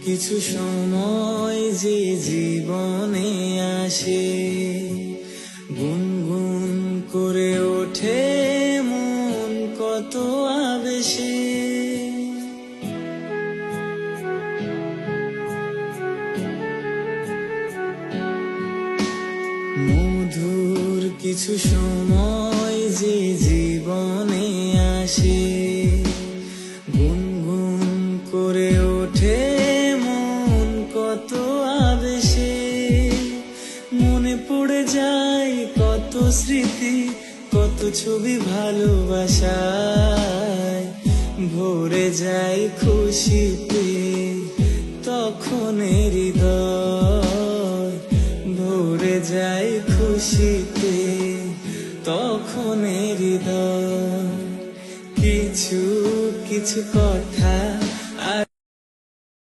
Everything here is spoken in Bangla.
কিছু সময় যে জীবনে আসে, গুনগুন করে ওঠে মন কত আবেশে। মধুর কিছু সময় যে জীবনে আসে, গুনগুন করে ওঠে মন কত আবেশে। মনে পড়ে যায় কত স্মৃতি, কত ছবি ভালোবাসায়, ভরে যায় খুশিতে তখন হৃদয়, ভরে যায় খুশিতে তখন হৃদয়। কিছু কিছু কথা